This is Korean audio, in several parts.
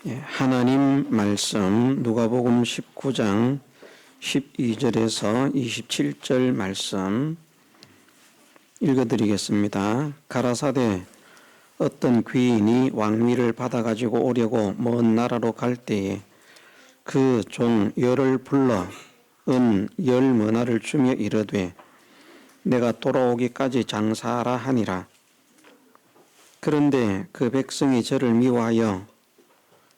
하나님 말씀 누가복음 19장 12절에서 27절 말씀 읽어드리겠습니다. 가라사대 어떤 귀인이 왕위를 받아가지고 오려고 먼 나라로 갈 때에 그 종 열을 불러 은 10머나를 주며 이르되 내가 돌아오기까지 장사하라 하니라. 그런데 그 백성이 저를 미워하여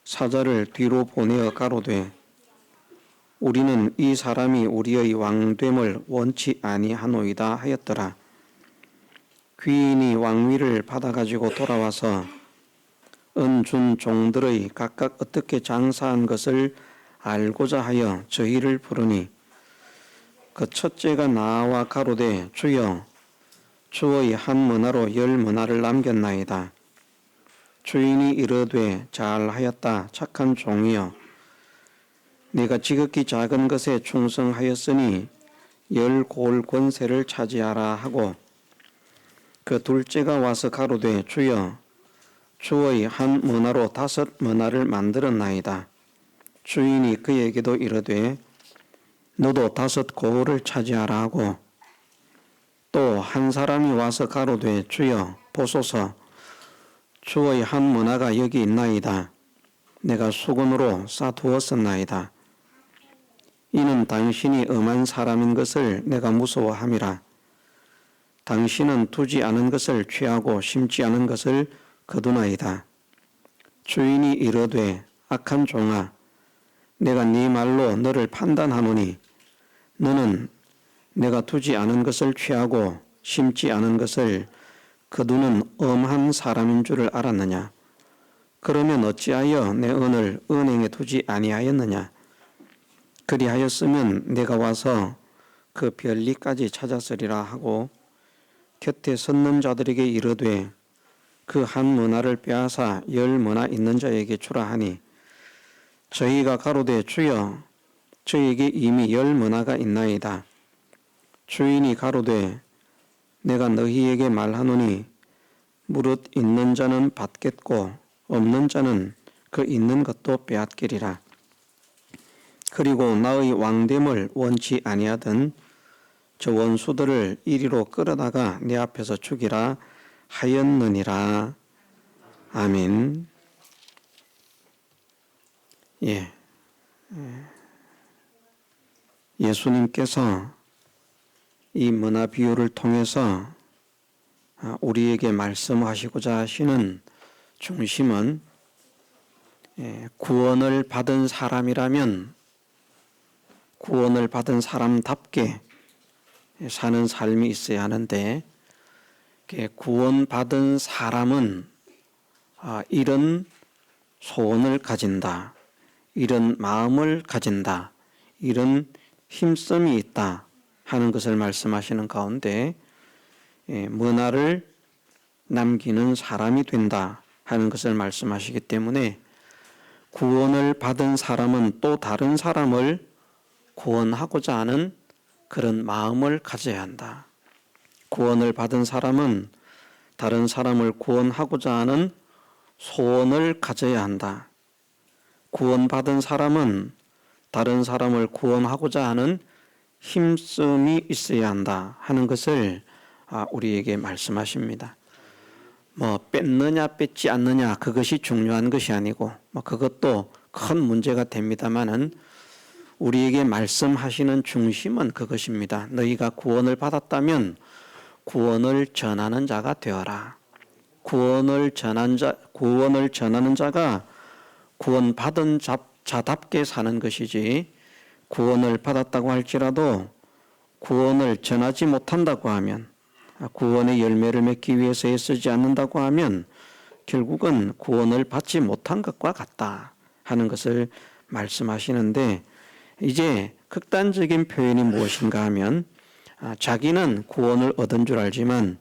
사자를 뒤로 보내어 가로되 우리는 이 사람이 우리의 왕됨을 원치 아니하노이다 하였더라. 귀인이 왕위를 받아가지고 돌아와서 은 준 종들의 각각 어떻게 장사한 것을 알고자 하여 저희를 부르니 그 첫째가 나와 가로되 주여 주의 한 머나로 10머나를 남겼나이다. 주인이 이르되 잘하였다 착한 종이여 네가 지극히 작은 것에 충성하였으니 10골 권세를 차지하라 하고 그 둘째가 와서 가로되 주여 주의 한 머나로 5머나를 만들었나이다. 주인이 그에게도 이르되 너도 5골을 차지하라 하고 또 한 사람이 와서 가로되 주여 보소서 주의 한 머나가 여기 있나이다. 내가 수건으로 싸두었었나이다. 이는 당신이 엄한 사람인 것을 내가 무서워함이라. 당신은 두지 않은 것을 취하고 심지 않은 것을 거두나이다. 주인이 이르되 악한 종아 내가 네 말로 너를 판단하노니 너는 내가 두지 않은 것을 취하고 심지 않은 것을 거두는 엄한 사람인 줄을 알았느냐? 그러면 어찌하여 내 은을 은행에 두지 아니하였느냐? 그리하였으면 내가 와서 그 별리까지 찾았으리라 하고 곁에 섰는 자들에게 이르되 그 한 머나를 빼앗아 10머나 있는 자에게 주라 하니 저희가 가로되 주여 저에게 이미 10머나가 있나이다. 주인이 가로되 내가 너희에게 말하노니 무릇 있는 자는 받겠고 없는 자는 그 있는 것도 빼앗기리라. 그리고 나의 왕됨을 원치 아니하던 저 원수들을 이리로 끌어다가 내 앞에서 죽이라 하였느니라. 아멘. 예수님께서 이 머나 비유를 통해서 우리에게 말씀하시고자 하시는 중심은 구원을 받은 사람이라면 구원을 받은 사람답게 사는 삶이 있어야 하는데 구원받은 사람은 이런 소원을 가진다, 이런 마음을 가진다, 이런 힘씀이 있다 하는 것을 말씀하시는 가운데 머나를 남기는 사람이 된다 하는 것을 말씀하시기 때문에 구원을 받은 사람은 또 다른 사람을 구원하고자 하는 그런 마음을 가져야 한다. 구원을 받은 사람은 다른 사람을 구원하고자 하는 소원을 가져야 한다. 구원받은 사람은 다른 사람을 구원하고자 하는 힘씀이 있어야 한다 하는 것을 우리에게 말씀하십니다. 뺏느냐 뺏지 않느냐 그것이 중요한 것이 아니고 그것도 큰 문제가 됩니다마는 우리에게 말씀하시는 중심은 그것입니다. 너희가 구원을 받았다면 구원을 전하는 자가 되어라. 구원을 전하는 자가 구원받은 자답게 사는 것이지 구원을 받았다고 할지라도 구원을 전하지 못한다고 하면 구원의 열매를 맺기 위해서 애쓰지 않는다고 하면 결국은 구원을 받지 못한 것과 같다 하는 것을 말씀하시는데 이제 극단적인 표현이 무엇인가 하면 자기는 구원을 얻은 줄 알지만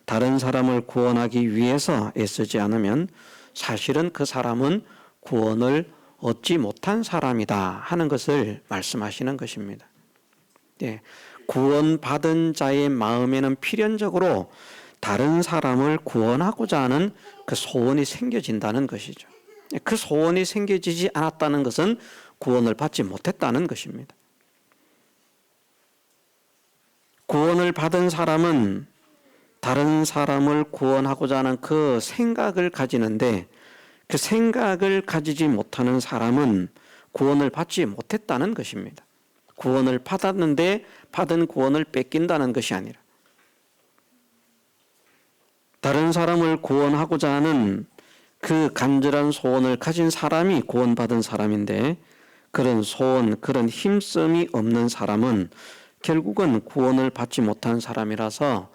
다른 사람을 구원하기 위해서 애쓰지 않으면 사실은 그 사람은 구원을 얻지 못한 사람이다 하는 것을 말씀하시는 것입니다. 구원받은 자의 마음에는 필연적으로 다른 사람을 구원하고자 하는 그 소원이 생겨진다는 것이죠. 그 소원이 생겨지지 않았다는 것은 구원을 받지 못했다는 것입니다. 구원을 받은 사람은 다른 사람을 구원하고자 하는 그 생각을 가지는데, 그 생각을 가지지 못하는 사람은 구원을 받지 못했다는 것입니다. 구원을 받았는데 받은 구원을 뺏긴다는 것이 아니라, 다른 사람을 구원하고자 하는 그 간절한 소원을 가진 사람이 구원받은 사람인데, 그런 소원, 그런 힘씀이 없는 사람은 결국은 구원을 받지 못한 사람이라서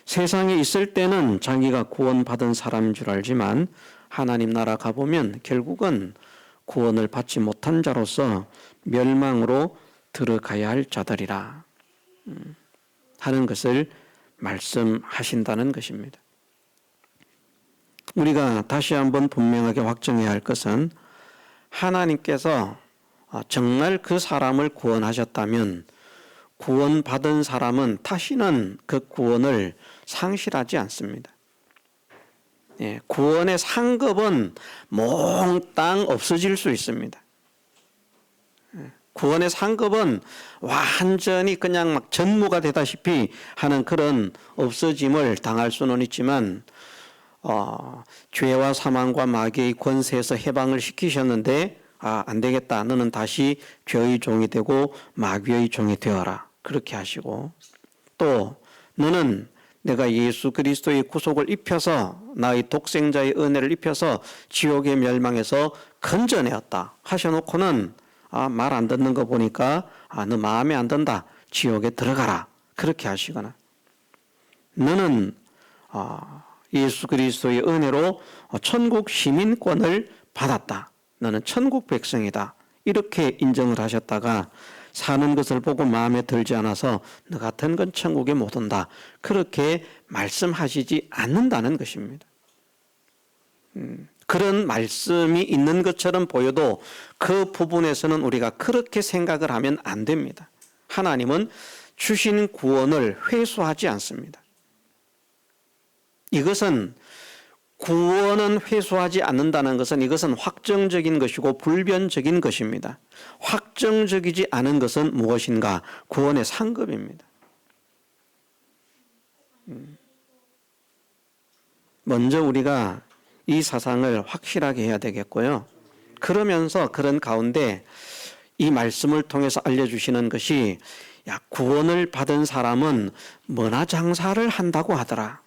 세상에 있을 때는 자기가 구원받은 사람인 줄 알지만 하나님 나라 가보면 결국은 구원을 받지 못한 자로서 멸망으로 들어가야 할 자들이라 하는 것을 말씀하신다는 것입니다. 우리가 다시 한번 분명하게 확정해야 할 것은, 하나님께서 정말 그 사람을 구원하셨다면 구원받은 사람은 다시는 그 구원을 상실하지 않습니다. 구원의 상급은 몽땅 없어질 수 있습니다. 구원의 상급은 완전히 그냥 막 전무가 되다시피 하는 그런 없어짐을 당할 수는 있지만, 죄와 사망과 마귀의 권세에서 해방을 시키셨는데, 안 되겠다, 너는 다시 죄의 종이 되고 마귀의 종이 되어라, 그렇게 하시고, 또 너는 내가 예수 그리스도의 구속을 입혀서 나의 독생자의 은혜를 입혀서 지옥의 멸망에서 건져내었다 하셔놓고는, 말 안 듣는 거 보니까 너 마음에 안 든다, 지옥에 들어가라, 그렇게 하시거나, 너는 예수 그리스도의 은혜로 천국 시민권을 받았다, 너는 천국 백성이다, 이렇게 인정을 하셨다가 사는 것을 보고 마음에 들지 않아서 너 같은 건 천국에 못 온다, 그렇게 말씀하시지 않는다는 것입니다. 그런 말씀이 있는 것처럼 보여도 그 부분에서는 우리가 그렇게 생각을 하면 안 됩니다. 하나님은 주신 구원을 회수하지 않습니다. 이것은, 구원은 회수하지 않는다는 것은 이것은 확정적인 것이고 불변적인 것입니다. 확정적이지 않은 것은 무엇인가? 구원의 상급입니다. 먼저 우리가 이 사상을 확실하게 해야 되겠고요. 그러면서 그런 가운데 이 말씀을 통해서 알려주시는 것이, 구원을 받은 사람은 뭐나 장사를 한다고 하더라.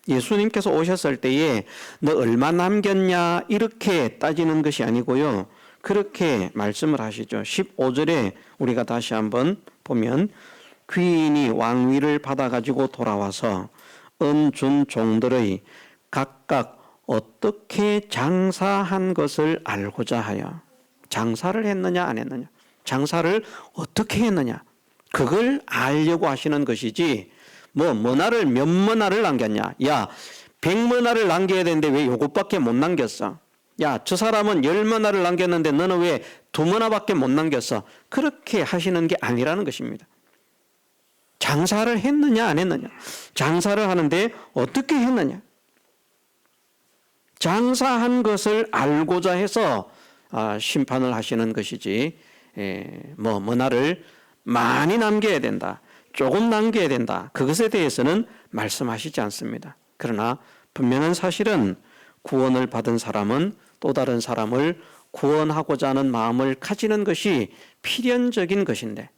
예수님께서 오셨을 때에 너 얼마 남겼냐 이렇게 따지는 것이 아니고요. 그렇게 말씀을 하시죠. 15절에 우리가 다시 한번 보면, 귀인이 왕위를 받아가지고 돌아와서 은 준 종들의 각각 어떻게 장사한 것을 알고자 하여. 장사를 했느냐 안 했느냐, 장사를 어떻게 했느냐, 그걸 알려고 하시는 것이지, 머나를 몇 머나를 남겼냐, 100머나를 남겨야 되는데 왜 요것밖에 못 남겼어, 저 사람은 10머나를 남겼는데 너는 왜 2머나밖에 못 남겼어, 그렇게 하시는 게 아니라는 것입니다. 장사를 했느냐 안 했느냐, 장사를 하는데 어떻게 했느냐, 장사한 것을 알고자 해서 심판을 하시는 것이지, 머나를 많이 남겨야 된다, 조금 남겨야 된다, 그것에 대해서는 말씀하시지 않습니다. 그러나 분명한 사실은 구원을 받은 사람은 또 다른 사람을 구원하고자 하는 마음을 가지는 것이 필연적인 것인데,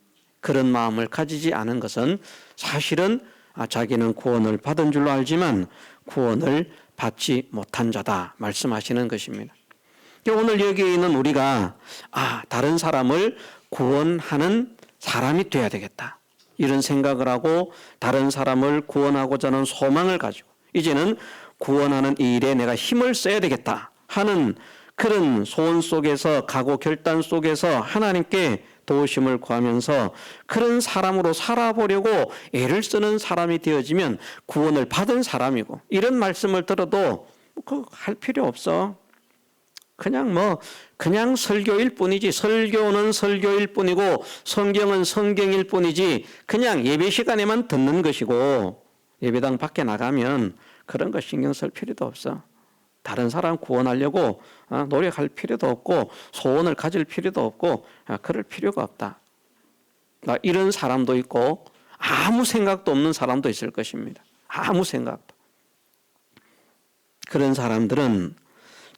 그런 마음을 가지지 않은 것은 사실은 자기는 구원을 받은 줄로 알지만 구원을 받지 못한 자다 말씀하시는 것입니다. 오늘 여기 있는 우리가 다른 사람을 구원하는 사람이 되어야 되겠다, 이런 생각을 하고 다른 사람을 구원하고자 하는 소망을 가지고 이제는 구원하는 이 일에 내가 힘을 써야 되겠다 하는 그런 소원 속에서, 각오 결단 속에서 하나님께 도우심을 구하면서 그런 사람으로 살아보려고 애를 쓰는 사람이 되어지면 구원을 받은 사람이고, 이런 말씀을 들어도 할 필요 없어, 그냥 설교일 뿐이지, 설교는 설교일 뿐이고 성경은 성경일 뿐이지, 그냥 예배 시간에만 듣는 것이고 예배당 밖에 나가면 그런 거 신경 쓸 필요도 없어. 다른 사람 구원하려고 노력할 필요도 없고 소원을 가질 필요도 없고 그럴 필요가 없다. 이런 사람도 있고 아무 생각도 없는 사람도 있을 것입니다. 아무 생각도. 그런 사람들은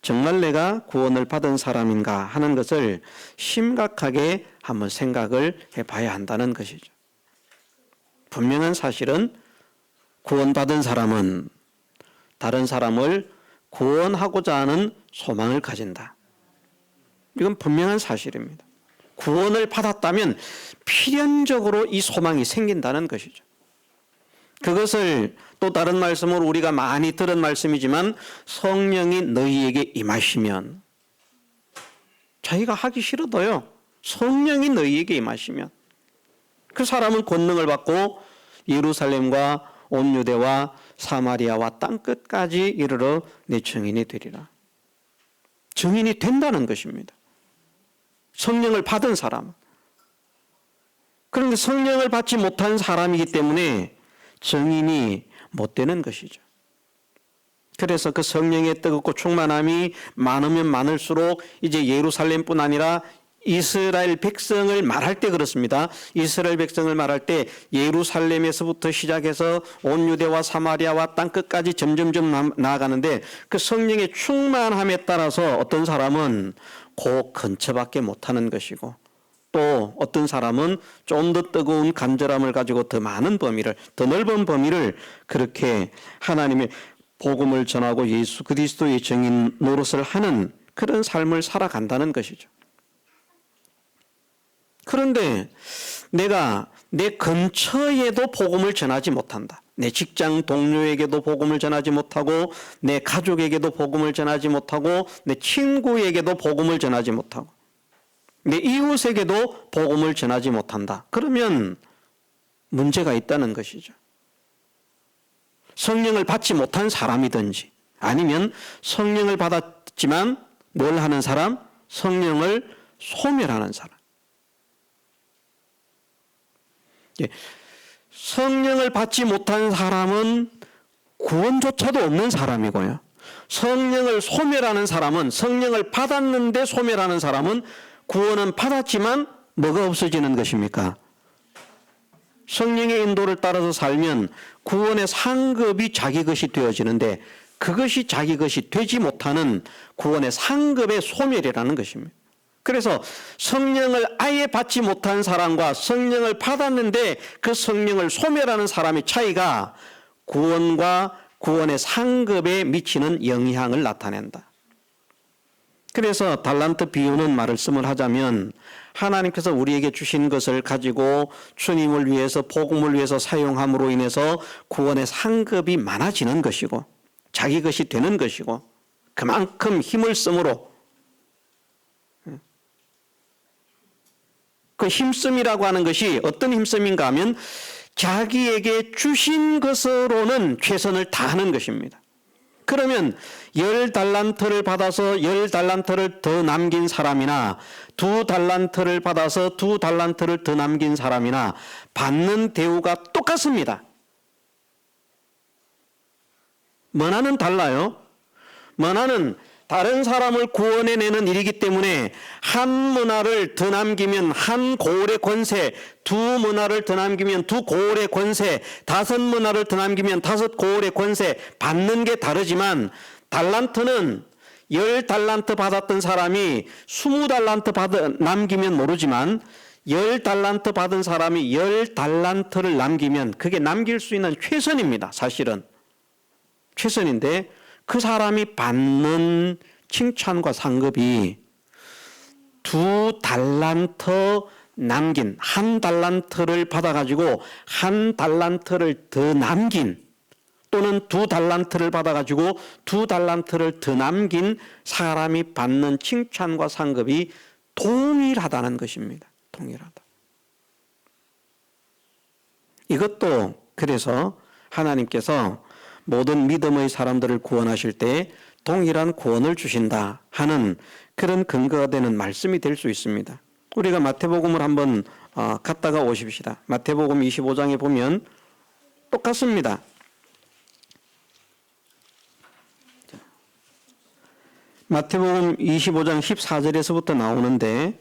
정말 내가 구원을 받은 사람인가 하는 것을 심각하게 한번 생각을 해봐야 한다는 것이죠. 분명한 사실은 구원받은 사람은 다른 사람을 구원하고자 하는 소망을 가진다. 이건 분명한 사실입니다. 구원을 받았다면 필연적으로 이 소망이 생긴다는 것이죠. 그것을 또 다른 말씀으로 우리가 많이 들은 말씀이지만 성령이 너희에게 임하시면, 자기가 하기 싫어도요, 성령이 너희에게 임하시면 그 사람은 권능을 받고 예루살렘과 온 유대와 사마리아와 땅끝까지 이르러 내 증인이 되리라. 증인이 된다는 것입니다. 성령을 받은 사람. 그런데 성령을 받지 못한 사람이기 때문에 증인이 못 되는 것이죠. 그래서 그 성령의 뜨겁고 충만함이 많으면 많을수록 이제 예루살렘뿐 아니라 이스라엘 백성을 말할 때 그렇습니다. 이스라엘 백성을 말할 때 예루살렘에서부터 시작해서 온 유대와 사마리아와 땅끝까지 점점점 나아가는데 그 성령의 충만함에 따라서 어떤 사람은 그 근처밖에 못하는 것이고 또 어떤 사람은 좀 더 뜨거운 간절함을 가지고 더 많은 범위를, 더 넓은 범위를 그렇게 하나님의 복음을 전하고 예수 그리스도의 증인 노릇을 하는 그런 삶을 살아간다는 것이죠. 그런데 내가 내 근처에도 복음을 전하지 못한다. 내 직장 동료에게도 복음을 전하지 못하고 내 가족에게도 복음을 전하지 못하고 내 친구에게도 복음을 전하지 못하고 내 이웃에게도 복음을 전하지 못한다. 그러면 문제가 있다는 것이죠. 성령을 받지 못한 사람이든지 아니면 성령을 받았지만 뭘 하는 사람? 성령을 소멸하는 사람. 성령을 받지 못한 사람은 구원조차도 없는 사람이고요. 성령을 소멸하는 사람은, 성령을 받았는데 소멸하는 사람은 구원은 받았지만 뭐가 없어지는 것입니까? 성령의 인도를 따라서 살면 구원의 상급이 자기 것이 되어지는데 그것이 자기 것이 되지 못하는 구원의 상급의 소멸이라는 것입니다. 그래서 성령을 아예 받지 못한 사람과 성령을 받았는데 그 성령을 소멸하는 사람의 차이가 구원과 구원의 상급에 미치는 영향을 나타낸다. 그래서 달란트 비유는 말씀을 하자면 하나님께서 우리에게 주신 것을 가지고 주님을 위해서 복음을 위해서 사용함으로 인해서 구원의 상급이 많아지는 것이고 자기 것이 되는 것이고 그만큼 힘을 쓰므로 그 힘씀이라고 하는 것이 어떤 힘씀인가 하면 자기에게 주신 것으로는 최선을 다하는 것입니다. 그러면 10달란트를 받아서 10달란트를 더 남긴 사람이나 2달란트를 받아서 2달란트를 더 남긴 사람이나 받는 대우가 똑같습니다. 문화는 달라요. 문화는 다른 사람을 구원해내는 일이기 때문에 한 문화를 더 남기면 한 고을의 권세, 두 문화를 더 남기면 두 고을의 권세, 5문화를 더 남기면 5 고을의 권세, 받는 게 다르지만 달란트는 10달란트 받았던 사람이 20달란트 남기면 모르지만 10달란트 받은 사람이 10달란트를 남기면 그게 남길 수 있는 최선입니다. 사실은 최선인데 그 사람이 받는 칭찬과 상급이 2달란트 남긴 1달란트를 받아가지고 1달란트를 더 남긴 또는 2달란트를 받아가지고 2달란트를 더 남긴 사람이 받는 칭찬과 상급이 동일하다는 것입니다. 동일하다. 이것도 그래서 하나님께서 모든 믿음의 사람들을 구원하실 때 동일한 구원을 주신다 하는 그런 근거가 되는 말씀이 될 수 있습니다. 우리가 마태복음을 한번 갔다가 오십시다. 마태복음 25장에 보면 똑같습니다. 마태복음 25장 14절에서부터 나오는데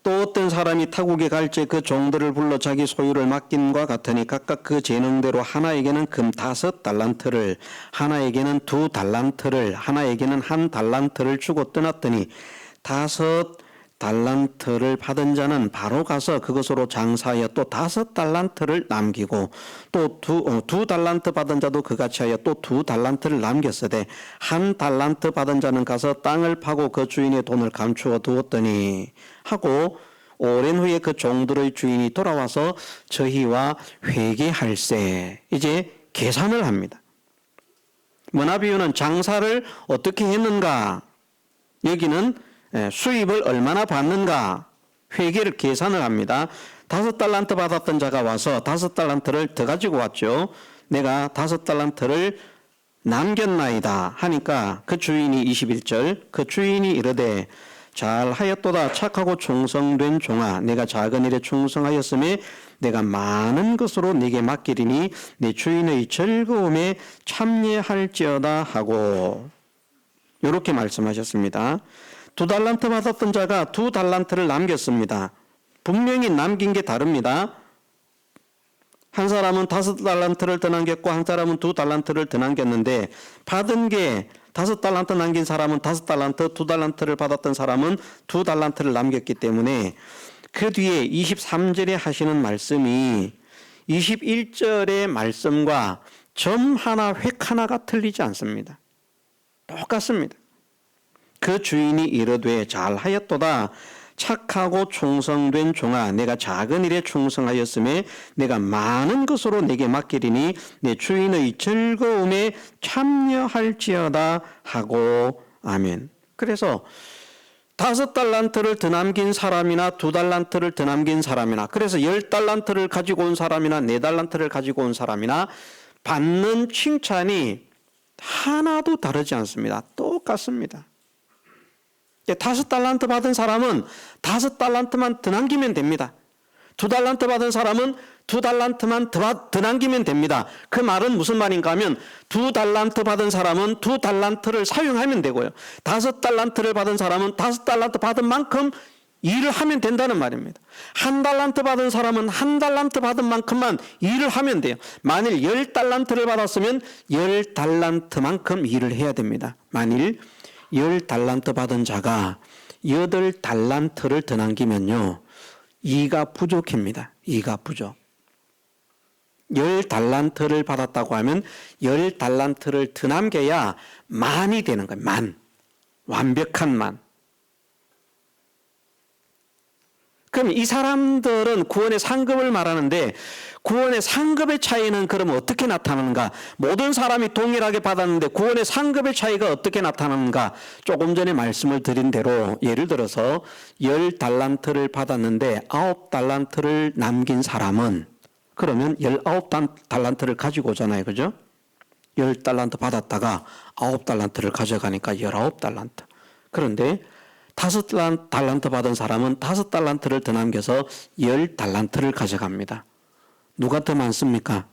또 어떤 사람이 타국에 갈지 그 종들을 불러 자기 소유를 맡김과 같으니 각각 그 재능대로 하나에게는 금 5달란트를 하나에게는 2달란트를 하나에게는 1달란트를 주고 떠났더니 5달란트를 받은 자는 바로 가서 그것으로 장사하여 또 5달란트를 남기고 또 2달란트 받은 자도 그같이 하여 또 2달란트를 남겼으되 1달란트 받은 자는 가서 땅을 파고 그 주인의 돈을 감추어 두었더니 하고 오랜 후에 그 종들의 주인이 돌아와서 저희와 회개할세. 이제 계산을 합니다. 문화비유는 장사를 어떻게 했는가, 여기는 수입을 얼마나 받는가, 회계를 계산을 합니다. 5달란트 받았던 자가 와서 5달란트를 더 가지고 왔죠. 내가 5달란트를 남겼나이다 하니까 그 주인이 21절 그 주인이 이르되 잘하였도다 착하고 충성된 종아 내가 작은 일에 충성하였으며 내가 많은 것으로 네게 맡기리니 네 주인의 즐거움에 참여할지어다 하고 이렇게 말씀하셨습니다. 2달란트 받았던 자가 2달란트를 남겼습니다. 분명히 남긴 게 다릅니다. 한 사람은 5달란트를 더 남겼고 한 사람은 2달란트를 더 남겼는데 받은 게 5달란트 남긴 사람은 5달란트, 2달란트를 받았던 사람은 2달란트를 남겼기 때문에 그 뒤에 23절에 하시는 말씀이 21절의 말씀과 점 하나, 획 하나가 틀리지 않습니다. 똑같습니다. 그 주인이 이르되 잘하였도다 착하고 충성된 종아 내가 작은 일에 충성하였으며 내가 많은 것으로 내게 맡기리니 내 주인의 즐거움에 참여할지어다 하고 아멘. 그래서 5달란트를 더 남긴 사람이나 2달란트를 더 남긴 사람이나 그래서 10달란트를 가지고 온 사람이나 4달란트를 가지고 온 사람이나 받는 칭찬이 하나도 다르지 않습니다. 똑같습니다. 5달란트 받은 사람은 5달란트만 더 남기면 됩니다. 2달란트 받은 사람은 2달란트만 더 남기면 됩니다. 그 말은 무슨 말인가 하면 2달란트 받은 사람은 2달란트를 사용하면 되고요. 5달란트를 받은 사람은 5달란트 받은 만큼 일을 하면 된다는 말입니다. 1달란트 받은 사람은 1달란트 받은 만큼만 일을 하면 돼요. 만일 10달란트를 받았으면 10달란트만큼 일을 해야 됩니다. 만일 10달란트 받은 자가 8달란트를 더 남기면요 2가 부족합니다. 2가 부족. 10달란트를 받았다고 하면 10달란트를 더 남겨야 만이 되는 거예요. 만. 완벽한 만. 그럼 이 사람들은 구원의 상급을 말하는데 구원의 상급의 차이는 그럼 어떻게 나타나는가? 모든 사람이 동일하게 받았는데 구원의 상급의 차이가 어떻게 나타나는가? 조금 전에 말씀을 드린 대로 예를 들어서 10달란트를 받았는데 9달란트를 남긴 사람은 그러면 19달란트를 가지고 오잖아요. 그죠? 10달란트 받았다가 9달란트를 가져가니까 19달란트. 그런데 5달란트 받은 사람은 5달란트를 더 남겨서 10달란트를 가져갑니다. 누가 더 많습니까?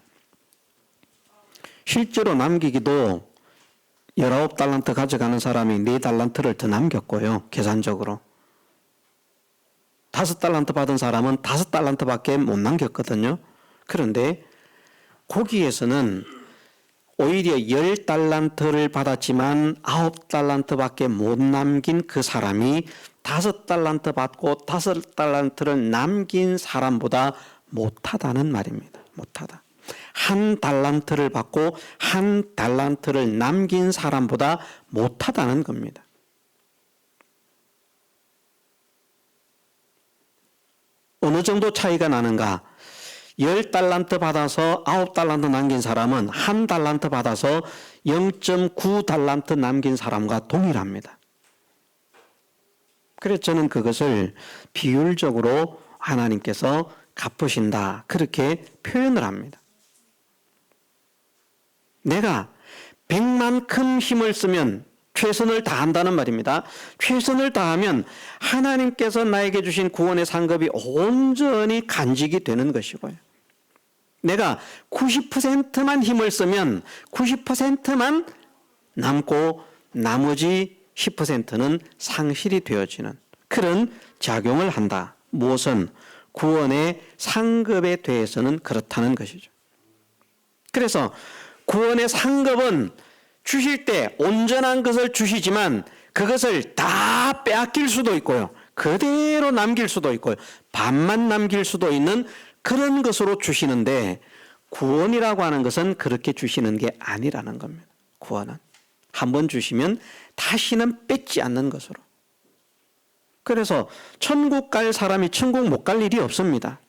실제로 남기기도 19달란트 가져가는 사람이 4달란트를 더 남겼고요. 계산적으로. 5달란트 받은 사람은 5달란트밖에 못 남겼거든요. 그런데 거기에서는 오히려 10달란트를 받았지만 9달란트밖에 못 남긴 그 사람이 5달란트 받고 5달란트를 남긴 사람보다 못하다는 말입니다. 못하다. 1달란트를 받고 1달란트를 남긴 사람보다 못하다는 겁니다. 어느 정도 차이가 나는가? 10달란트 받아서 9달란트 남긴 사람은 1달란트 받아서 0.9달란트 남긴 사람과 동일합니다. 그래서 저는 그것을 비율적으로 하나님께서 갚으신다. 그렇게 표현을 합니다. 내가 100만큼 힘을 쓰면 최선을 다한다는 말입니다. 최선을 다하면 하나님께서 나에게 주신 구원의 상급이 온전히 간직이 되는 것이고요. 내가 90%만 힘을 쓰면 90%만 남고 나머지 10%는 상실이 되어지는 그런 작용을 한다. 무엇은 구원의 상급에 대해서는 그렇다는 것이죠. 그래서 구원의 상급은 주실 때 온전한 것을 주시지만 그것을 다 빼앗길 수도 있고요. 그대로 남길 수도 있고요. 반만 남길 수도 있는 그런 것으로 주시는데 구원이라고 하는 것은 그렇게 주시는 게 아니라는 겁니다. 구원은 한번 주시면 다시는 뺏지 않는 것으로. 그래서 천국 갈 사람이 천국 못 갈 일이 없습니다.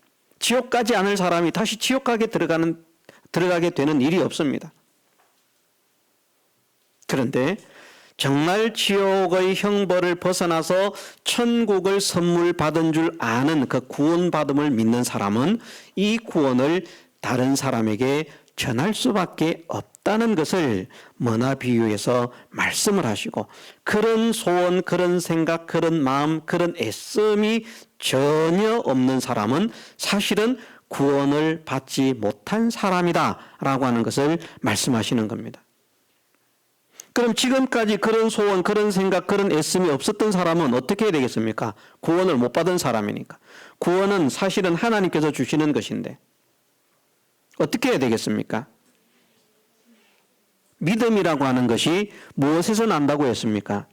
지옥 가지 않을 사람이 다시 지옥 가게 들어가게 되는 일이 없습니다. 그런데 정말 지옥의 형벌을 벗어나서 천국을 선물 받은 줄 아는 그 구원받음을 믿는 사람은 이 구원을 다른 사람에게 전할 수밖에 없다는 것을 머나 비유에서 말씀을 하시고 그런 소원, 그런 생각, 그런 마음, 그런 애씀이 전혀 없는 사람은 사실은 구원을 받지 못한 사람이다 라고 하는 것을 말씀하시는 겁니다. 그럼 지금까지 그런 소원, 그런 생각, 그런 애씀이 없었던 사람은 어떻게 해야 되겠습니까? 구원을 못 받은 사람이니까. 구원은 사실은 하나님께서 주시는 것인데 어떻게 해야 되겠습니까? 믿음이라고 하는 것이 무엇에서 난다고 했습니까?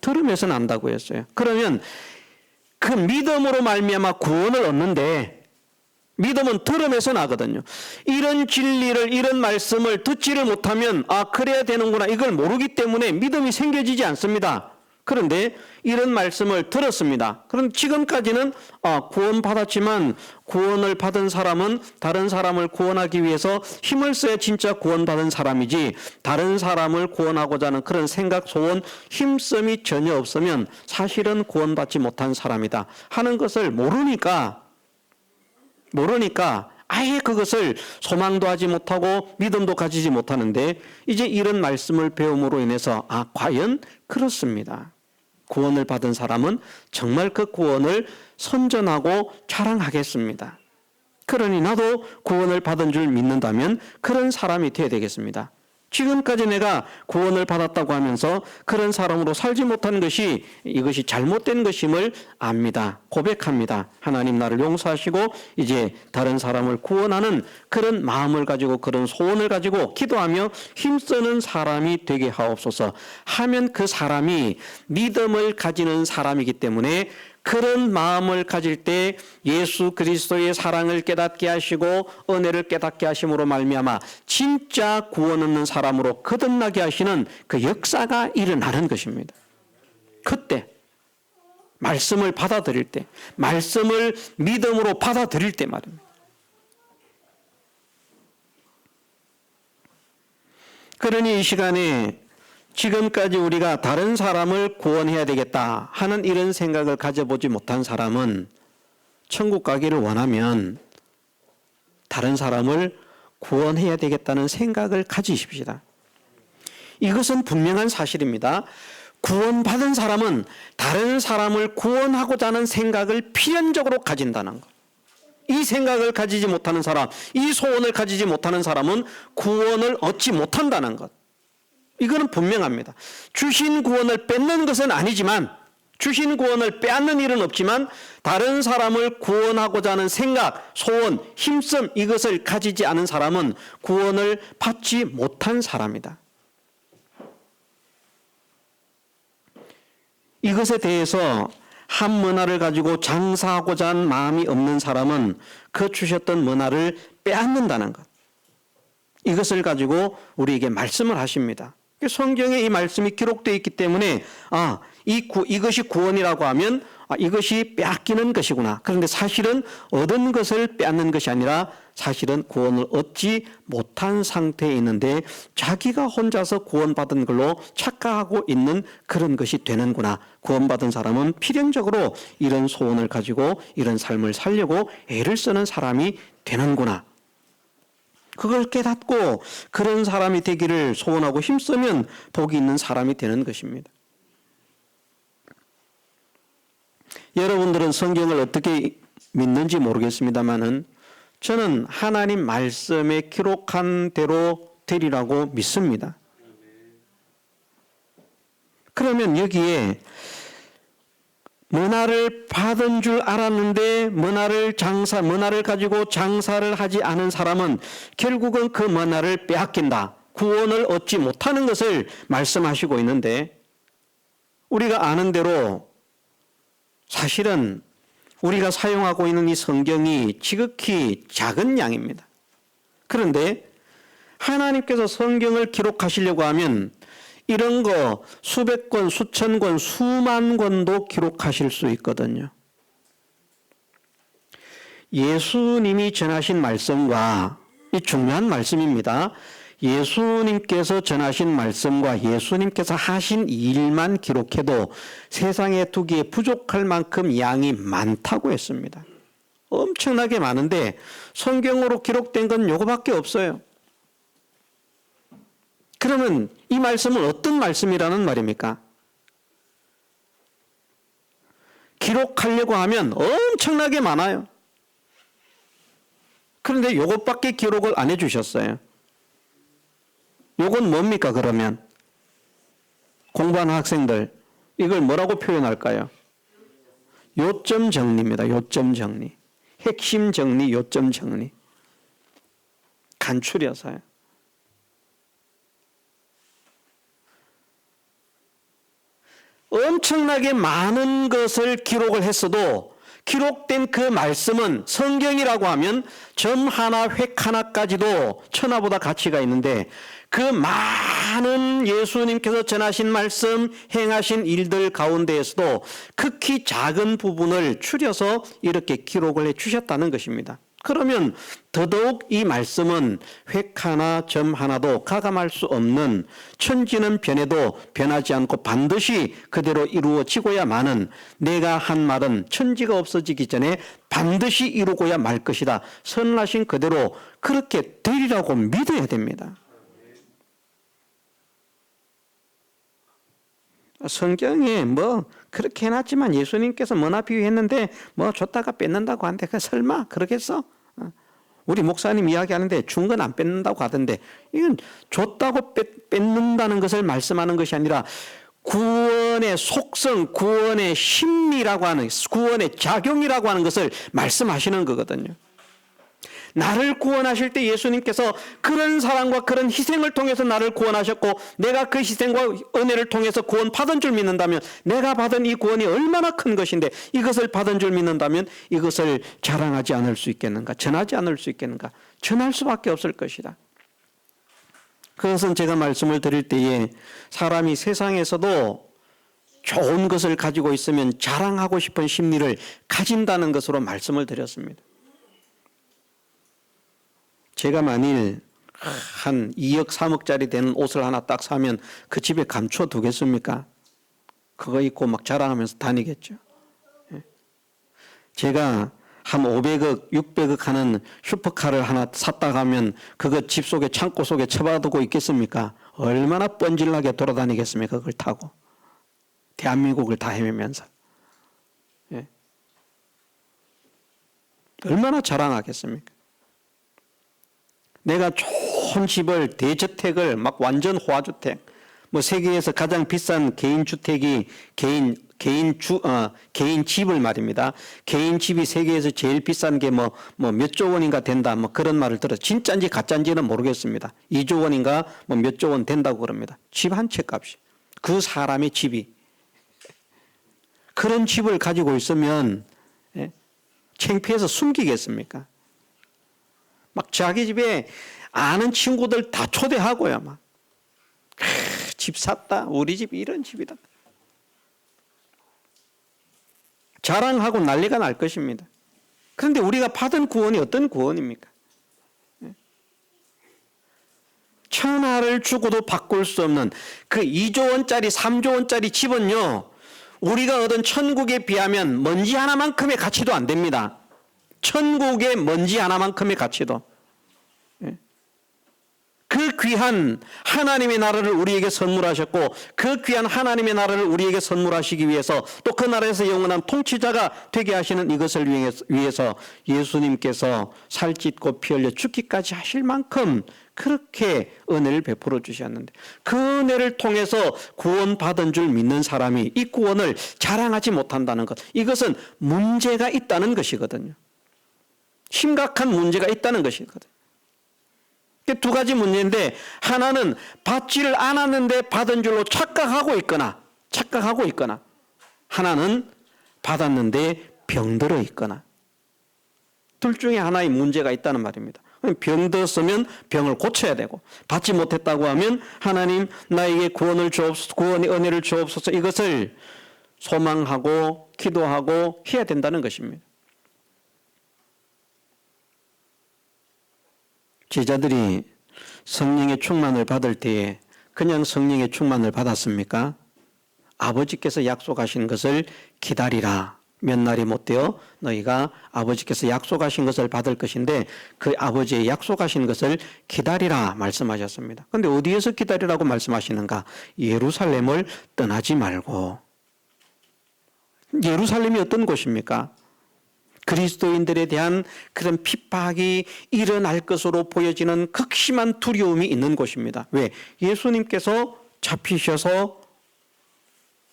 들음에서 난다고 했어요. 그러면 그 믿음으로 말미암아 구원을 얻는데 믿음은 들음에서 나거든요. 이런 진리를, 이런 말씀을 듣지를 못하면 그래야 되는구나 이걸 모르기 때문에 믿음이 생겨지지 않습니다. 그런데 이런 말씀을 들었습니다. 그럼 지금까지는 구원받았지만 구원을 받은 사람은 다른 사람을 구원하기 위해서 힘을 써야 진짜 구원받은 사람이지 다른 사람을 구원하고자 하는 그런 생각, 소원, 힘씀이 전혀 없으면 사실은 구원받지 못한 사람이다 하는 것을 모르니까 아예 그것을 소망도 하지 못하고 믿음도 가지지 못하는데 이제 이런 말씀을 배움으로 인해서 과연 그렇습니다. 구원을 받은 사람은 정말 그 구원을 선전하고 자랑하겠습니다. 그러니 나도 구원을 받은 줄 믿는다면 그런 사람이 되어야 되겠습니다. 지금까지 내가 구원을 받았다고 하면서 그런 사람으로 살지 못한 것이 이것이 잘못된 것임을 압니다. 고백합니다. 하나님 나를 용서하시고 이제 다른 사람을 구원하는 그런 마음을 가지고 그런 소원을 가지고 기도하며 힘쓰는 사람이 되게 하옵소서 하면 그 사람이 믿음을 가지는 사람이기 때문에 그런 마음을 가질 때 예수 그리스도의 사랑을 깨닫게 하시고 은혜를 깨닫게 하심으로 말미암아 진짜 구원 얻는 사람으로 거듭나게 하시는 그 역사가 일어나는 것입니다. 그때 말씀을 받아들일 때 말씀을 믿음으로 받아들일 때 말입니다. 그러니 이 시간에 지금까지 우리가 다른 사람을 구원해야 되겠다 하는 이런 생각을 가져보지 못한 사람은 천국 가기를 원하면 다른 사람을 구원해야 되겠다는 생각을 가지십시다. 이것은 분명한 사실입니다. 구원받은 사람은 다른 사람을 구원하고자 하는 생각을 필연적으로 가진다는 것. 이 생각을 가지지 못하는 사람, 이 소원을 가지지 못하는 사람은 구원을 얻지 못한다는 것. 이거는 분명합니다. 주신 구원을 뺏는 것은 아니지만 주신 구원을 빼앗는 일은 없지만 다른 사람을 구원하고자 하는 생각, 소원, 힘씀 이것을 가지지 않은 사람은 구원을 받지 못한 사람이다. 이것에 대해서 한 문화를 가지고 장사하고자 하는 마음이 없는 사람은 그 주셨던 문화를 빼앗는다는 것. 이것을 가지고 우리에게 말씀을 하십니다. 성경에 이 말씀이 기록되어 있기 때문에 이것이 구원이라고 하면 이것이 빼앗기는 것이구나. 그런데 사실은 얻은 것을 빼앗는 것이 아니라 사실은 구원을 얻지 못한 상태에 있는데 자기가 혼자서 구원받은 걸로 착각하고 있는 그런 것이 되는구나. 구원받은 사람은 필연적으로 이런 소원을 가지고 이런 삶을 살려고 애를 쓰는 사람이 되는구나. 그걸 깨닫고 그런 사람이 되기를 소원하고 힘쓰면 복이 있는 사람이 되는 것입니다. 여러분들은 성경을 어떻게 믿는지 모르겠습니다만은 저는 하나님 말씀에 기록한 대로 되리라고 믿습니다. 그러면 여기에 머나를 받은 줄 알았는데 머나를 가지고 장사를 하지 않은 사람은 결국은 그 머나를 빼앗긴다. 구원을 얻지 못하는 것을 말씀하시고 있는데, 우리가 아는 대로 사실은 우리가 사용하고 있는 이 성경이 지극히 작은 양입니다. 그런데 하나님께서 성경을 기록하시려고 하면 이런 거 수백 권, 수천 권, 수만 권도 기록하실 수 있거든요. 예수님이 전하신 말씀과, 이 중요한 말씀입니다. 예수님께서 전하신 말씀과 예수님께서 하신 일만 기록해도 세상에 두기에 부족할 만큼 양이 많다고 했습니다. 엄청나게 많은데 성경으로 기록된 건 요거밖에 없어요. 그러면 이 말씀은 어떤 말씀이라는 말입니까? 기록하려고 하면 엄청나게 많아요. 그런데 요것밖에 기록을 안 해주셨어요. 요건 뭡니까 그러면? 공부하는 학생들, 이걸 뭐라고 표현할까요? 요점 정리입니다. 요점 정리. 핵심 정리, 요점 정리. 간추려서요. 엄청나게 많은 것을 기록을 했어도 기록된 그 말씀은, 성경이라고 하면 점 하나, 획 하나까지도 천하보다 가치가 있는데, 그 많은 예수님께서 전하신 말씀, 행하신 일들 가운데에서도 극히 작은 부분을 추려서 이렇게 기록을 해 주셨다는 것입니다. 그러면 더더욱 이 말씀은 획 하나, 점 하나도 가감할 수 없는, 천지는 변해도 변하지 않고 반드시 그대로 이루어지고야마는, 내가 한 말은 천지가 없어지기 전에 반드시 이루고야 말 것이다. 선하신 그대로 그렇게 되리라고 믿어야 됩니다. 성경에 뭐 그렇게 해놨지만 예수님께서 뭐나 비유했는데 뭐 줬다가 뺏는다고 하는데 그 설마 그러겠어? 우리 목사님 이야기하는데 준 건 안 뺏는다고 하던데, 이건 줬다고 뺏는다는 것을 말씀하는 것이 아니라 구원의 속성, 구원의 심리라고 하는, 구원의 작용이라고 하는 것을 말씀하시는 거거든요. 나를 구원하실 때 예수님께서 그런 사랑과 그런 희생을 통해서 나를 구원하셨고, 내가 그 희생과 은혜를 통해서 구원 받은 줄 믿는다면, 내가 받은 이 구원이 얼마나 큰 것인데 이것을 받은 줄 믿는다면 이것을 자랑하지 않을 수 있겠는가? 전하지 않을 수 있겠는가? 전할 수밖에 없을 것이다. 그것은 제가 말씀을 드릴 때에 사람이 세상에서도 좋은 것을 가지고 있으면 자랑하고 싶은 심리를 가진다는 것으로 말씀을 드렸습니다. 제가 만일 한 2억 3억짜리 되는 옷을 하나 딱 사면 그 집에 감춰 두겠습니까? 그거 입고 막 자랑하면서 다니겠죠. 제가 한 500억, 600억 하는 슈퍼카를 하나 샀다 가면 그거 집 속에, 창고 속에 처박아두고 있겠습니까? 얼마나 뻔질나게 돌아다니겠습니까? 그걸 타고. 대한민국을 다 헤매면서. 얼마나 자랑하겠습니까? 내가 좋은 집을, 대저택을, 막 완전 호화주택, 뭐 세계에서 가장 비싼 개인 주택이 개인 집을 말입니다. 개인 집이 세계에서 제일 비싼 게 뭐 몇 조 원인가 된다, 뭐 그런 말을 들어서 진짜인지 가짜인지는 모르겠습니다. 2조 원인가 뭐 몇 조 원 된다고 그럽니다. 집 한 채 값이. 그 사람의 집이. 그런 집을 가지고 있으면 창피해서 숨기겠습니까? 막 자기 집에 아는 친구들 다 초대하고요. 막 집 샀다. 우리 집 이런 집이다. 자랑하고 난리가 날 것입니다. 그런데 우리가 받은 구원이 어떤 구원입니까? 천하를 주고도 바꿀 수 없는 그 2조 원짜리 3조 원짜리 집은요, 우리가 얻은 천국에 비하면 먼지 하나만큼의 가치도 안 됩니다. 천국의 먼지 하나만큼의 가치도. 그 귀한 하나님의 나라를 우리에게 선물하셨고 그 귀한 하나님의 나라를 우리에게 선물하시기 위해서 또 그 나라에서 영원한 통치자가 되게 하시는 이것을 위해서 예수님께서 살찢고 피 흘려 죽기까지 하실 만큼 그렇게 은혜를 베풀어 주셨는데 그 은혜를 통해서 구원받은 줄 믿는 사람이 이 구원을 자랑하지 못한다는 것, 이것은 문제가 있다는 것이거든요. 심각한 문제가 있다는 것이거든요. 두 가지 문제인데, 하나는 받지를 않았는데 받은 줄로 착각하고 있거나 하나는 받았는데 병들어 있거나, 둘 중에 하나의 문제가 있다는 말입니다. 병들었으면 병을 고쳐야 되고, 받지 못했다고 하면 하나님 나에게 구원의 은혜를 주옵소서, 이것을 소망하고 기도하고 해야 된다는 것입니다. 제자들이 성령의 충만을 받을 때에 그냥 성령의 충만을 받았습니까? 아버지께서 약속하신 것을 기다리라. 몇 날이 못되어 너희가 아버지께서 약속하신 것을 받을 것인데 그 아버지의 약속하신 것을 기다리라 말씀하셨습니다. 그런데 어디에서 기다리라고 말씀하시는가? 예루살렘을 떠나지 말고. 예루살렘이 어떤 곳입니까? 그리스도인들에 대한 그런 핍박이 일어날 것으로 보여지는 극심한 두려움이 있는 곳입니다. 왜? 예수님께서 잡히셔서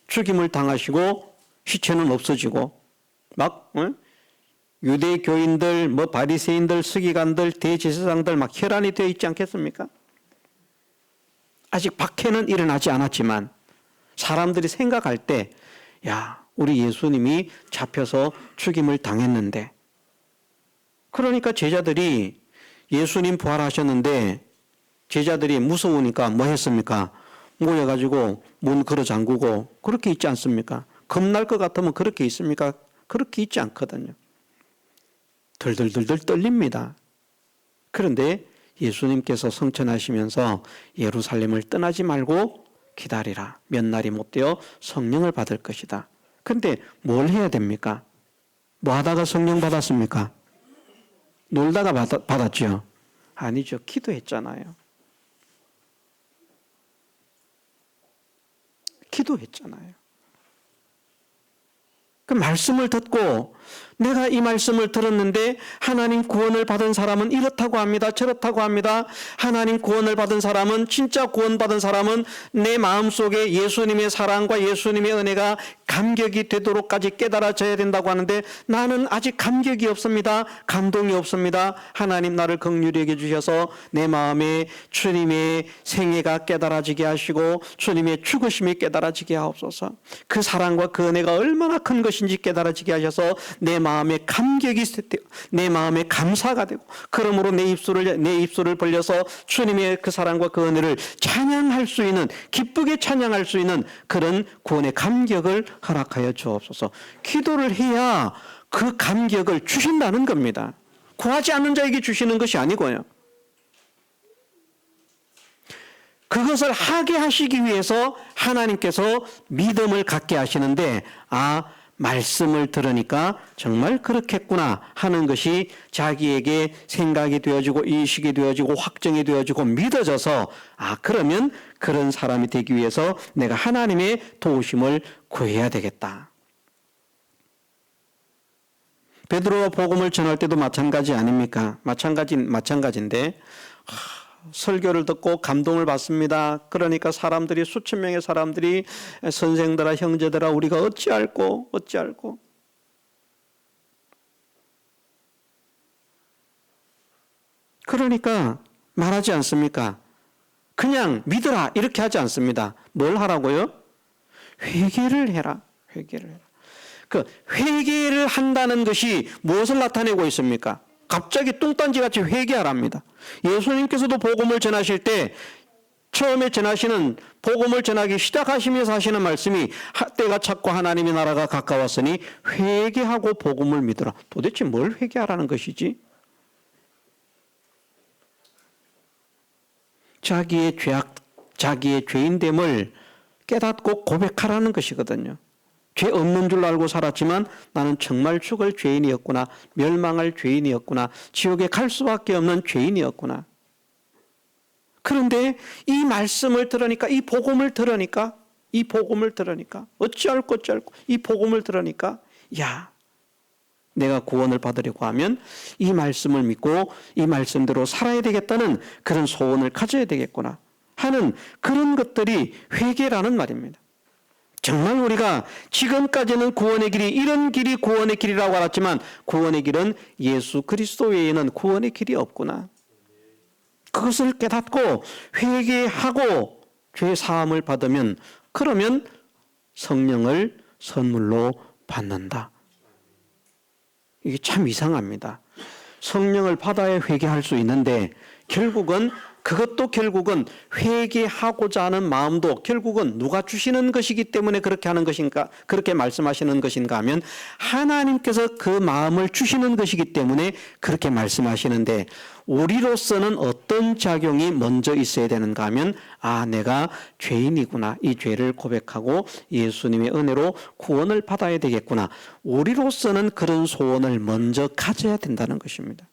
죽임을 당하시고 시체는 없어지고 막 유대 교인들, 바리새인들, 서기관들, 대제사장들 막 혈안이 되어 있지 않겠습니까? 아직 박해는 일어나지 않았지만 사람들이 생각할 때, 야, 우리 예수님이 잡혀서 죽임을 당했는데, 그러니까 제자들이 예수님 부활하셨는데 제자들이 무서우니까 뭐 했습니까? 모여가지고 문 걸어 잠그고 그렇게 있지 않습니까? 겁날 것 같으면 그렇게 있습니까? 그렇게 있지 않거든요. 덜덜덜덜 떨립니다. 그런데 예수님께서 성천하시면서 예루살렘을 떠나지 말고 기다리라. 몇 날이 못되어 성령을 받을 것이다. 그런데 뭘 해야 됩니까? 뭐 하다가 성령 받았습니까? 놀다가 받았죠? 아니죠. 기도했잖아요. 기도했잖아요. 그 말씀을 듣고 내가 이 말씀을 들었는데 하나님 구원을 받은 사람은 이렇다고 합니다. 저렇다고 합니다. 하나님 구원을 받은 사람은, 진짜 구원받은 사람은 내 마음속에 예수님의 사랑과 예수님의 은혜가 감격이 되도록까지 깨달아져야 된다고 하는데 나는 아직 감격이 없습니다. 감동이 없습니다. 하나님 나를 긍휼히 여겨 주셔서 내 마음에 주님의 생애가 깨달아지게 하시고 주님의 죽으심이 깨달아지게 하옵소서. 그 사랑과 그 은혜가 얼마나 큰 것인지 깨달아지게 하셔서 내 마음에 감격이 되고 내 마음에 감사가 되고, 그러므로 내 입술을 벌려서 주님의 그 사랑과 그 은혜를 찬양할 수 있는, 기쁘게 찬양할 수 있는 그런 구원의 감격을 허락하여 주옵소서. 기도를 해야 그 감격을 주신다는 겁니다. 구하지 않는 자에게 주시는 것이 아니고요. 그것을 하게 하시기 위해서 하나님께서 믿음을 갖게 하시는데, 말씀을 들으니까 정말 그렇겠구나 하는 것이 자기에게 생각이 되어지고 인식이 되어지고 확정이 되어지고 믿어져서, 그러면 그런 사람이 되기 위해서 내가 하나님의 도우심을 구해야 되겠다. 베드로가 복음을 전할 때도 마찬가지 아닙니까? 마찬가지인데 설교를 듣고 감동을 받습니다. 그러니까 사람들이, 수천 명의 사람들이 선생들아 형제들아 우리가 어찌할꼬. 그러니까 말하지 않습니까? 그냥 믿으라 이렇게 하지 않습니다. 뭘 하라고요? 회개를 해라. 그 회개를 한다는 것이 무엇을 나타내고 있습니까? 갑자기 뚱딴지같이 회개하랍니다. 예수님께서도 복음을 전하실 때 처음에 전하시는, 복음을 전하기 시작하시면서 하시는 말씀이 때가 찼고 하나님의 나라가 가까웠으니 회개하고 복음을 믿으라. 도대체 뭘 회개하라는 것이지? 자기의 죄인됨을 깨닫고 고백하라는 것이거든요. 죄 없는 줄 알고 살았지만 나는 정말 죽을 죄인이었구나, 멸망할 죄인이었구나, 지옥에 갈 수밖에 없는 죄인이었구나. 그런데 이 말씀을 들으니까, 이 복음을 들으니까 어찌할꼬 이 복음을 들으니까, 야, 내가 구원을 받으려고 하면 이 말씀을 믿고 이 말씀대로 살아야 되겠다는 그런 소원을 가져야 되겠구나 하는 그런 것들이 회개라는 말입니다. 정말 우리가 지금까지는 구원의 길이, 이런 길이 구원의 길이라고 알았지만 구원의 길은 예수 그리스도 외에는 구원의 길이 없구나. 그것을 깨닫고 회개하고 죄 사함을 받으면, 그러면 성령을 선물로 받는다. 이게 참 이상합니다. 성령을 받아야 회개할 수 있는데 결국은 회개하고자 하는 마음도 결국은 누가 주시는 것이기 때문에 그렇게 하는 것인가, 그렇게 말씀하시는 것인가 하면 하나님께서 그 마음을 주시는 것이기 때문에 그렇게 말씀하시는데, 우리로서는 어떤 작용이 먼저 있어야 되는가 하면, 아, 내가 죄인이구나, 이 죄를 고백하고 예수님의 은혜로 구원을 받아야 되겠구나, 우리로서는 그런 소원을 먼저 가져야 된다는 것입니다.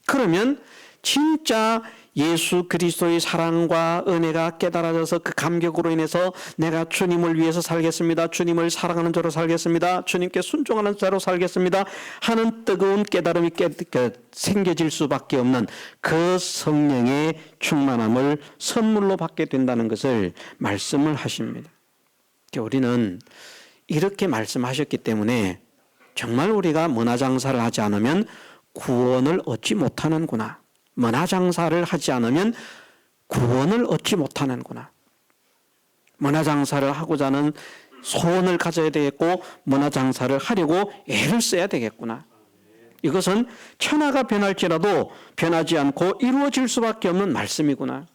그러면 진짜 예수 그리스도의 사랑과 은혜가 깨달아져서 그 감격으로 인해서 내가 주님을 위해서 살겠습니다, 주님을 사랑하는 자로 살겠습니다, 주님께 순종하는 자로 살겠습니다 하는 뜨거운 깨달음이 생겨질 수밖에 없는 그 성령의 충만함을 선물로 받게 된다는 것을 말씀을 하십니다. 우리는 이렇게 말씀하셨기 때문에 정말 우리가 문화장사를 하지 않으면 구원을 얻지 못하는구나, 문화장사를 하지 않으면 구원을 얻지 못하는구나, 문화장사를 하고자 하는 소원을 가져야 되겠고 문화장사를 하려고 애를 써야 되겠구나. 이것은 천하가 변할지라도 변하지 않고 이루어질 수밖에 없는 말씀이구나.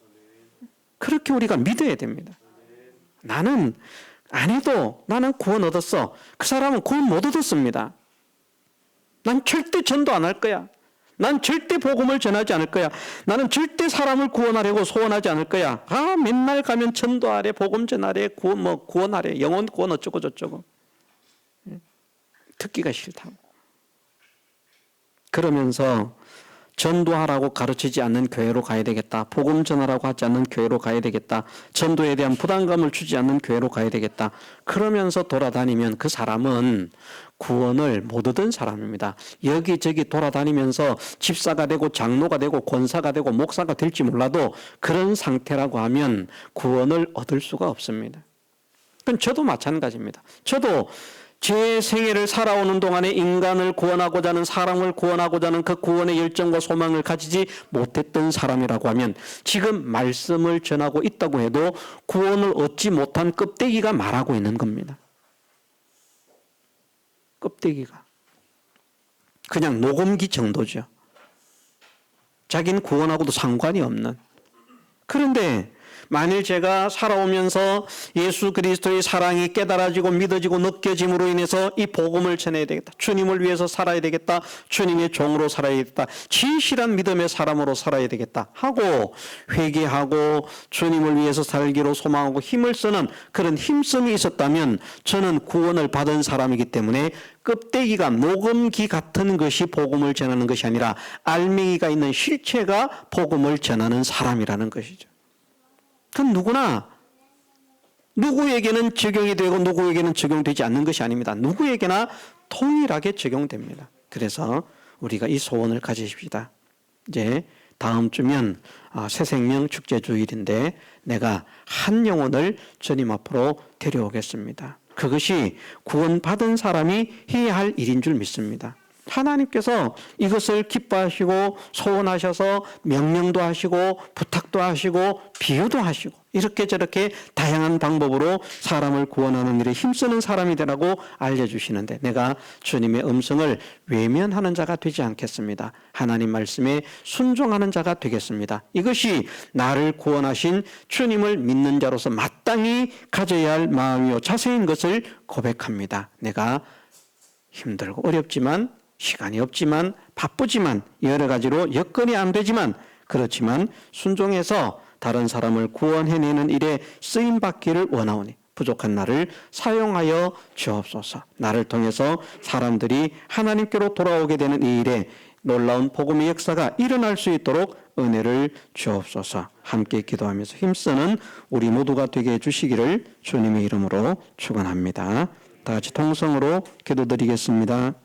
그렇게 우리가 믿어야 됩니다. 나는 안 해도 나는 구원 얻었어. 그 사람은 구원 못 얻었습니다. 난 절대 전도 안 할 거야. 난 절대 복음을 전하지 않을 거야. 나는 절대 사람을 구원하려고 소원하지 않을 거야. 아, 맨날 가면 전도하래, 복음 전하래, 구원하래, 영혼 구원 어쩌고 저쩌고. 듣기가 싫다고. 그러면서 전도하라고 가르치지 않는 교회로 가야 되겠다, 복음 전하라고 하지 않는 교회로 가야 되겠다, 전도에 대한 부담감을 주지 않는 교회로 가야 되겠다, 그러면서 돌아다니면 그 사람은 구원을 못 얻은 사람입니다. 여기저기 돌아다니면서 집사가 되고 장로가 되고 권사가 되고 목사가 될지 몰라도 그런 상태라고 하면 구원을 얻을 수가 없습니다. 그건 저도 마찬가지입니다. 저도 제 생애를 살아오는 동안에 인간을 구원하고자 하는, 사람을 구원하고자 하는 그 구원의 열정과 소망을 가지지 못했던 사람이라고 하면 지금 말씀을 전하고 있다고 해도 구원을 얻지 못한 껍데기가 말하고 있는 겁니다. 껍데기가. 그냥 녹음기 정도죠. 자기는 구원하고도 상관이 없는. 그런데 만일 제가 살아오면서 예수 그리스도의 사랑이 깨달아지고 믿어지고 느껴짐으로 인해서 이 복음을 전해야 되겠다, 주님을 위해서 살아야 되겠다, 주님의 종으로 살아야 되겠다, 진실한 믿음의 사람으로 살아야 되겠다 하고 회개하고 주님을 위해서 살기로 소망하고 힘을 쓰는 그런 힘씀이 있었다면 저는 구원을 받은 사람이기 때문에 껍데기가 녹음기 같은 것이 복음을 전하는 것이 아니라 알맹이가 있는 실체가 복음을 전하는 사람이라는 것이죠. 그건 누구에게는 적용이 되고 누구에게는 적용되지 않는 것이 아닙니다. 누구에게나 동일하게 적용됩니다. 그래서 우리가 이 소원을 가지십시다. 이제 다음 주면 새생명 축제 주일인데 내가 한 영혼을 주님 앞으로 데려오겠습니다. 그것이 구원받은 사람이 해야 할 일인 줄 믿습니다. 하나님께서 이것을 기뻐하시고 소원하셔서 명령도 하시고 부탁도 하시고 비유도 하시고 이렇게 저렇게 다양한 방법으로 사람을 구원하는 일에 힘쓰는 사람이 되라고 알려주시는데, 내가 주님의 음성을 외면하는 자가 되지 않겠습니다. 하나님 말씀에 순종하는 자가 되겠습니다. 이것이 나를 구원하신 주님을 믿는 자로서 마땅히 가져야 할 마음이요 자세인 것을 고백합니다. 내가 힘들고 어렵지만, 시간이 없지만, 바쁘지만, 여러 가지로 여건이 안 되지만, 그렇지만 순종해서 다른 사람을 구원해내는 일에 쓰임받기를 원하오니 부족한 나를 사용하여 주옵소서. 나를 통해서 사람들이 하나님께로 돌아오게 되는 이 일에 놀라운 복음의 역사가 일어날 수 있도록 은혜를 주옵소서. 함께 기도하면서 힘쓰는 우리 모두가 되게 해주시기를 주님의 이름으로 축원합니다. 다 같이 통성으로 기도드리겠습니다.